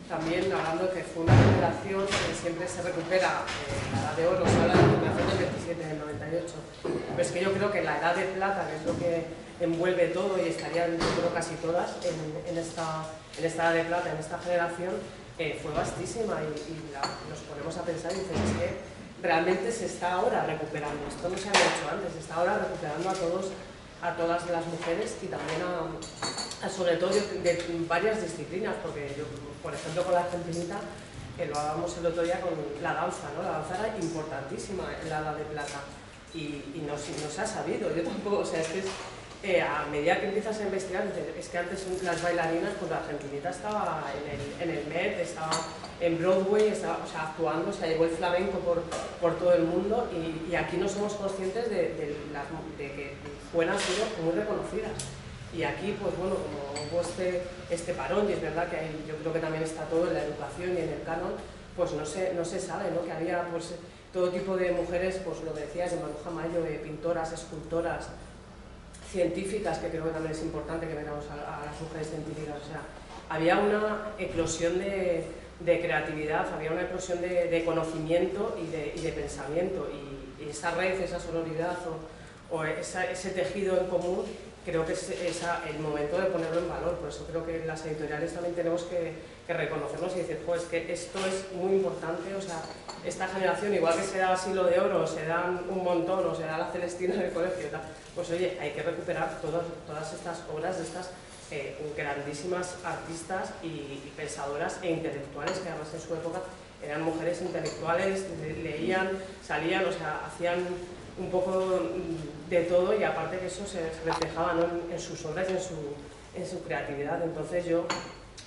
también, hablando que fue una generación que siempre se recupera, la edad de oro, se habla de la generación del 27, del 98, pero es que yo creo que la edad de plata, que es lo que envuelve todo, y estarían, yo creo, casi todas en esta edad de plata, en esta generación, fue vastísima, y nos ponemos a pensar y dicen, es que realmente se está ahora recuperando, esto no se había hecho antes, se está ahora recuperando a todas las mujeres, y también sobre todo de varias disciplinas, porque yo, por ejemplo, con la argentinita, lo hablábamos el otro día con la danza, ¿no? La danza era importantísima en la edad de plata, y no se ha sabido. Yo tampoco, o sea, es que a medida que empiezas a investigar, es que antes las bailarinas, pues la argentinita estaba en el Met, estaba en Broadway, estaba, o sea, actuando, o sea, llevó el flamenco por todo el mundo, y aquí no somos conscientes de que fueran sido muy reconocidas. Y aquí, pues bueno, como hubo este parón, y es verdad que yo creo que también está todo en la educación y en el canon, pues no se sabe, ¿no? Que había pues todo tipo de mujeres, pues lo que decías, de Maruja Mayo, pintoras, escultoras, científicas, que creo que también es importante que veamos a las mujeres científicas. O sea, había una eclosión de creatividad, había una eclosión de conocimiento y de pensamiento, y esa red, esa sororidad o ese tejido en común, creo que es el momento de ponerlo en valor. Por eso creo que las editoriales también tenemos que reconocernos y decir, pues que esto es muy importante. O sea, esta generación, igual que se da Siglo de Oro, se dan un montón, o se da la Celestina en el colegio y tal, pues oye, hay que recuperar todas estas obras de estas grandísimas artistas y pensadoras e intelectuales, que además en su época eran mujeres intelectuales, leían, salían, o sea, hacían un poco de todo, y aparte que eso se reflejaba, ¿no?, en sus obras y en su creatividad. Entonces yo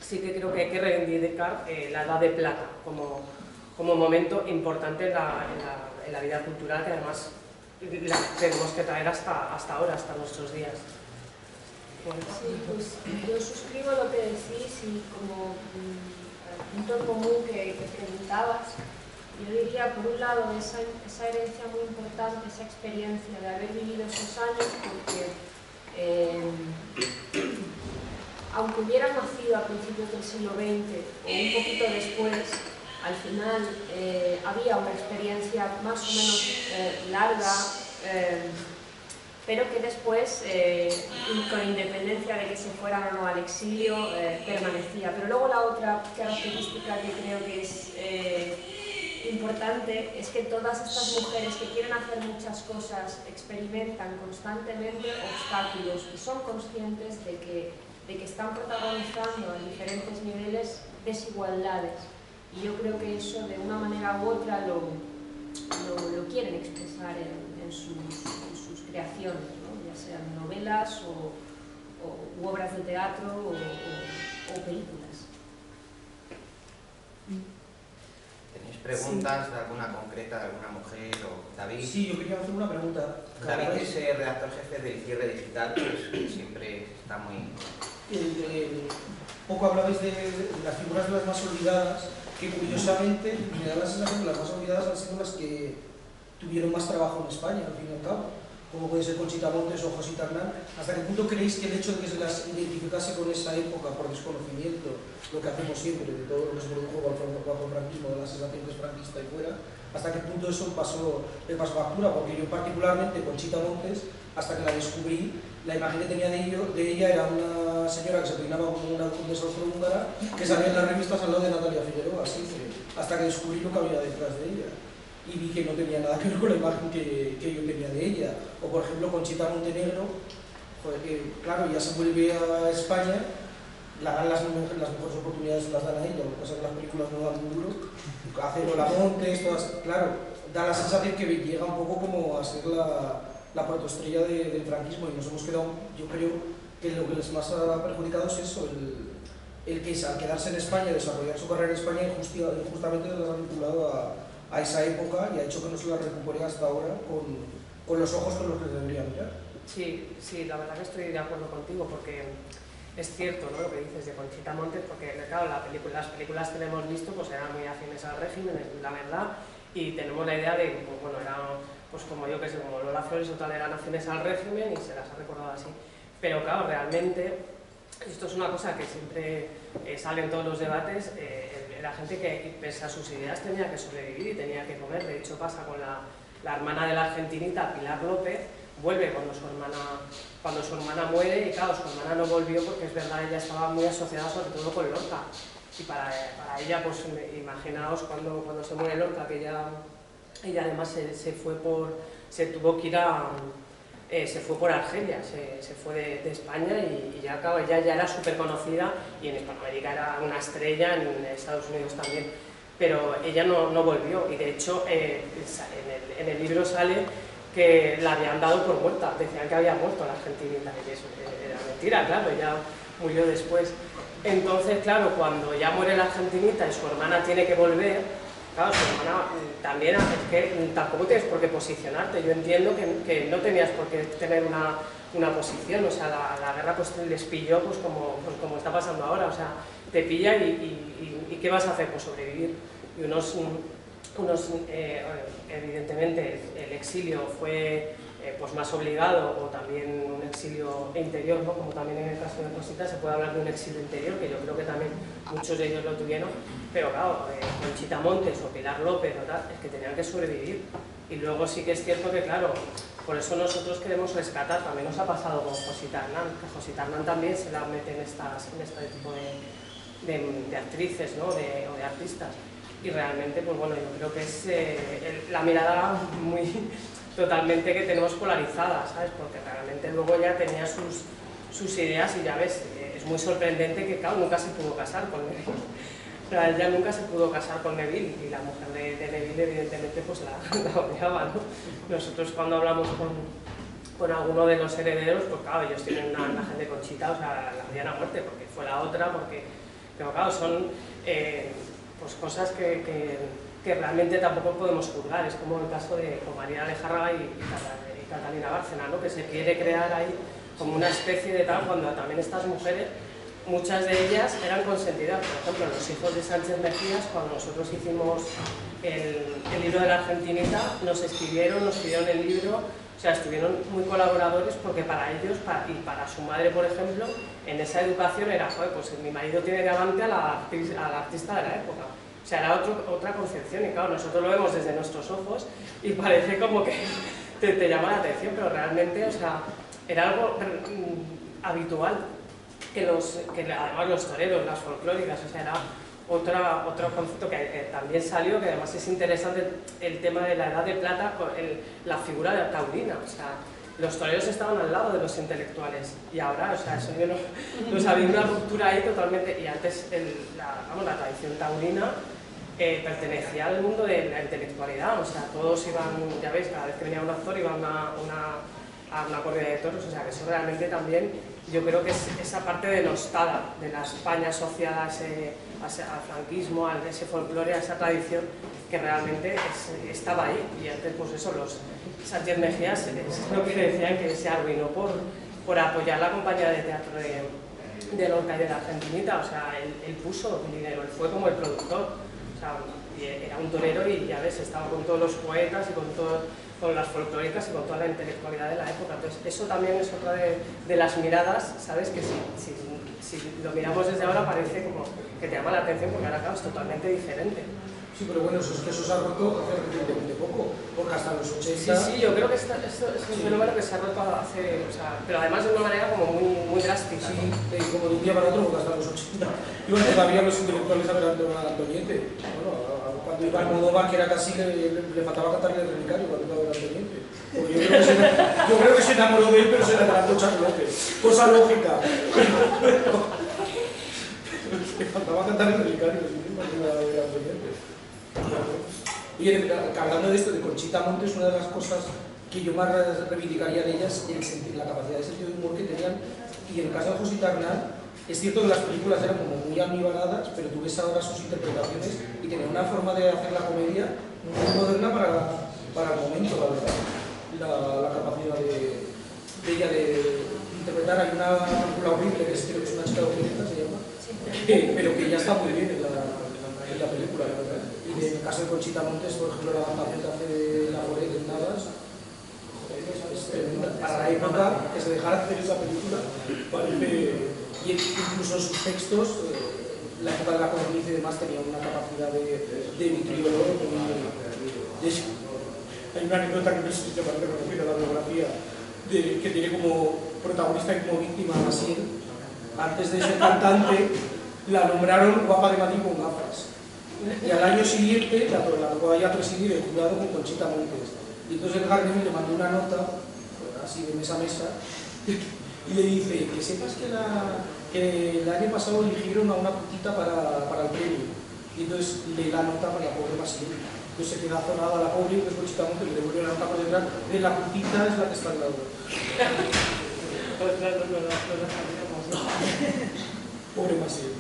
sí que creo que hay que reivindicar la Edad de Plata como momento importante en la vida cultural, que además la tenemos que traer hasta ahora, hasta nuestros días. Sí, pues yo suscribo lo que decís, y como punto en común que preguntabas, yo diría, por un lado, esa herencia muy importante, esa experiencia de haber vivido esos años, porque aunque hubieran nacido a principios del siglo XX o un poquito después, al final había una experiencia más o menos larga, pero que después, con independencia de que se fueran o no al exilio, permanecía. Pero luego la otra característica que creo que es importante es que todas estas mujeres que quieren hacer muchas cosas experimentan constantemente obstáculos y son conscientes de que están protagonizando a diferentes niveles desigualdades. Y yo creo que eso, de una manera u otra, lo quieren expresar en sus creaciones, ¿no? Ya sean novelas u obras de teatro o películas. ¿Tenéis preguntas de alguna concreta, de alguna mujer o David? Sí, yo quería hacer una pregunta. David es redactor jefe del Cierre Digital, que siempre está muy... Poco hablabais de las figuras de las más olvidadas, que curiosamente me da la sensación que las más olvidadas han sido las que tuvieron más trabajo en España, al fin y al cabo, como puede ser Conchita Montes o Josita Hernán. ¿Hasta qué punto creéis que el hecho de que se las identificase con esa época por desconocimiento, lo que hacemos siempre, de todo lo que se produjo bajo el franquismo, de las sensaciones franquistas y fuera, hasta qué punto eso le pasó factura? Porque yo particularmente, Conchita Montes, hasta que la descubrí, la imagen que tenía de ella era una señora que se peinaba como una condesa austrohúngara, que salía en las revistas al lado de Natalia Figueroa, siempre, hasta que descubrí lo que había detrás de ella. Y vi que no tenía nada que ver con la imagen que yo tenía de ella. O por ejemplo Conchita Montenegro, joder, que claro, ya se vuelve a España, las mejores oportunidades se las dan a ella, lo que pasa es que las películas no dan muy duro, hace Lola Montes, todas, claro, da la sensación que llega un poco como a ser la protoestrella del franquismo, y nos hemos quedado, yo creo que lo que les más ha perjudicado es eso, el que al quedarse en España, desarrollar su carrera en España, injustamente les ha vinculado a esa época y ha hecho que no se la recupere hasta ahora con los ojos con los que debería mirar. Sí, la verdad que estoy de acuerdo contigo, porque es cierto, ¿no?, lo que dices de Conchita Montes, porque claro, las películas que hemos visto pues eran muy afines al régimen, la verdad, y tenemos la idea de, pues bueno, eran, pues como yo que sé, como Lola Flores o tal, eran afines al régimen y se las ha recordado así. Pero claro, realmente, esto es una cosa que siempre sale en todos los debates, era gente que pese a sus ideas tenía que sobrevivir y tenía que comer. De hecho pasa con la hermana de la argentinita, Pilar López, vuelve cuando su hermana muere, y claro, su hermana no volvió porque es verdad, ella estaba muy asociada sobre todo con Lorca, y para ella, pues imaginaos cuando se muere Lorca, que ella además se tuvo que ir se fue por Argelia, se fue de España, y ya, claro, ella ya era súper conocida, y en Hispanoamérica era una estrella, en Estados Unidos también, pero ella no volvió, y de hecho en el libro sale que la habían dado por muerta, decían que había muerto la argentinita, y eso era mentira, claro, ella murió después. Entonces, claro, cuando ya muere la argentinita y su hermana tiene que volver, claro, su hermana también, es que tampoco tienes por qué posicionarte. Yo entiendo que no tenías por qué tener una posición, o sea, la guerra pues les pilló pues como está pasando ahora, o sea, te pilla y ¿qué vas a hacer? Pues sobrevivir. Y evidentemente el exilio fue pues más obligado, o también un exilio interior, ¿no? Como también en el caso de Conchita se puede hablar de un exilio interior, que yo creo que también muchos de ellos lo tuvieron, pero claro, Conchita Montes o Pilar López o tal, es que tenían que sobrevivir. Y luego sí que es cierto que, claro, por eso nosotros queremos rescatar, también nos ha pasado con Josita Hernán, que Josita Hernán también se la mete en este tipo de actrices, ¿no? o de artistas. Y realmente, pues bueno, yo creo que es la mirada totalmente que tenemos polarizada, ¿sabes? Porque realmente luego ya tenía sus ideas y ya ves, es muy sorprendente que, claro, nunca se pudo casar con Neville. O sea, ella nunca se pudo casar con Neville y la mujer de Neville evidentemente pues la odiaba, ¿no? Nosotros cuando hablamos con alguno de los herederos, pues claro, ellos tienen una imagen de Conchita, o sea, la odian a muerte porque fue la otra, pero claro, son pues cosas que realmente tampoco podemos juzgar. Es como el caso de María Alejárraga y Catalina Bárcena, ¿no? Que se quiere crear ahí como una especie de tal, cuando también estas mujeres, muchas de ellas eran consentidas. Por ejemplo, los hijos de Sánchez Mejías, cuando nosotros hicimos el libro de la Argentinita, nos pidieron el libro, o sea, estuvieron muy colaboradores porque para ellos y para su madre, por ejemplo, en esa educación era, joder, pues mi marido tiene delante a la artista de la época. O sea, era otra concepción y claro, nosotros lo vemos desde nuestros ojos y parece como que te llama la atención, pero realmente, o sea, era algo habitual que además los toreros, las folclóricas, o sea, era otro concepto que también salió, que además es interesante el tema de la Edad de Plata, con la figura de taurina, o sea, los toreros estaban al lado de los intelectuales y ahora, o sea, eso yo no había una ruptura ahí totalmente, y antes la tradición taurina pertenecía al mundo de la intelectualidad, o sea, todos iban, ya veis, cada vez que venía un actor iba a una corrida de toros, o sea, que eso realmente también, yo creo que es esa parte denostada de la España asociada al franquismo, a ese folclore, a esa tradición que realmente estaba ahí. Y antes, pues eso, los Sánchez Mejías es lo que decían, que se arruinó por apoyar la compañía de teatro de Lorca y de la Argentinita, o sea, él puso dinero, él fue como el productor, o sea, y era un torero y ya ves, estaba con todos los poetas y con las folclóricas y con toda la intelectualidad de la época. Entonces, eso también es otra de las miradas, ¿sabes? Que si lo miramos desde ahora parece como que te llama la atención, porque ahora, claro, es totalmente diferente. Sí, pero bueno, eso se ha roto hace recientemente poco, porque hasta los 80... Sí, yo creo que esto es un fenómeno que se ha roto hace, o sea, pero además de una manera como muy drástica. Sí, como de un día para otro, porque hasta los 80 iban todavía los intelectuales a ver a Antoniete. Bueno, cuando iba Almodóvar, que era casi, le faltaba cantarle el relicario cuando iba a ver a Antoniete. Porque yo creo que se enamoró de él, pero se enamoró de Charles López. Cosa lógica. Le faltaba cantar el relicario, cuando iba a ver a Antoniete. Oye, hablando de esto, de Conchita Montes, una de las cosas que yo más reivindicaría de ellas es la capacidad de sentido de humor que tenían. Y en el caso de Josita Hernán, es cierto que las películas eran como muy amibaladas, pero tú ves ahora sus interpretaciones y tenían una forma de hacer la comedia muy moderna para el momento, la verdad. La capacidad de ella de interpretar. Hay una película horrible que creo que es Una chica de opereta, se llama, pero que ya está muy bien en la película, la verdad. Y en el caso de Conchita Montes, por ejemplo, la adaptación que hace de La Foret en Nadas es tremenda. Para la época que se dejara hacer esa película, parece... Y incluso en sus textos, la época de la codorniz y demás tenía una capacidad de vitriolo. Hay una anécdota que no sé si te parece conocida, la biografía, que tiene como protagonista y como víctima a Maciel. Antes de ser cantante, la nombraron guapa de Madrid con gafas. Y al año siguiente la tocó a presidir el jurado con Conchita Montes. Y entonces el Garnier le mandó una nota, así de mesa a mesa, y le dice que sepas que el año pasado eligieron a una putita para el premio. Y entonces lee la nota para la pobre Maciel. Entonces se queda zonada la pobre y después Conchita Montes le devuelve la nota por detrás de la putita es la que está al lado. Pues claro, no la sabíamos, ¿no? Pobre Maciel.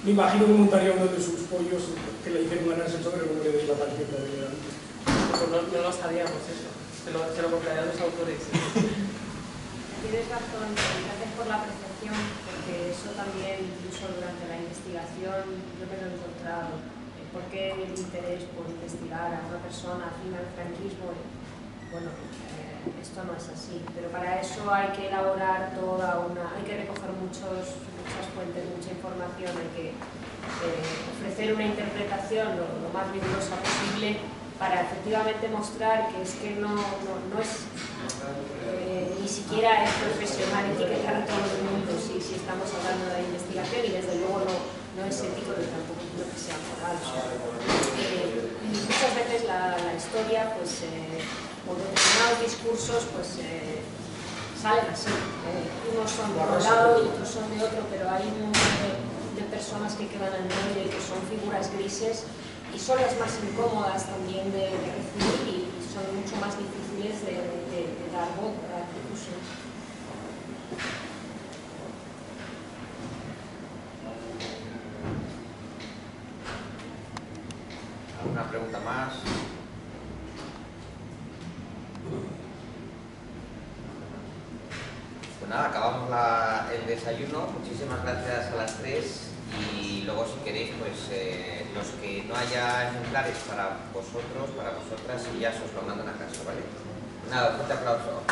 Me imagino que montaría uno de sus pollos que le hicieron ganarse sobre el nombre de la canción de antes. Pues no lo sabíamos eso. Se lo contarían los autores. Tienes razón, gracias por la apreciación, porque eso también, incluso durante la investigación, yo me lo he encontrado. ¿Por qué el interés por investigar a una persona afín al franquismo? Bueno, esto no es así, pero para eso hay que elaborar hay que recoger muchas fuentes, mucha información, hay que ofrecer una interpretación lo más rigurosa posible para efectivamente mostrar que es que no es ni siquiera es profesional etiquetar a todo el mundo si estamos hablando de la investigación, y desde luego no es ético ni tampoco creo que sea moral. Muchas veces la historia, pues, por determinados discursos, pues salen así. Unos son de un lado y otros son de otro, pero hay un montón de personas que quedan en medio y que son figuras grises y son las más incómodas también de recibir y son mucho más difíciles de dar voz, de dar difusión. ¿Alguna pregunta más? Pues nada, acabamos el desayuno. Muchísimas gracias a las 3 y luego si queréis, pues los que no haya ejemplares para vosotros, para vosotras, ya os lo mandan a casa, ¿vale? Nada, un fuerte aplauso.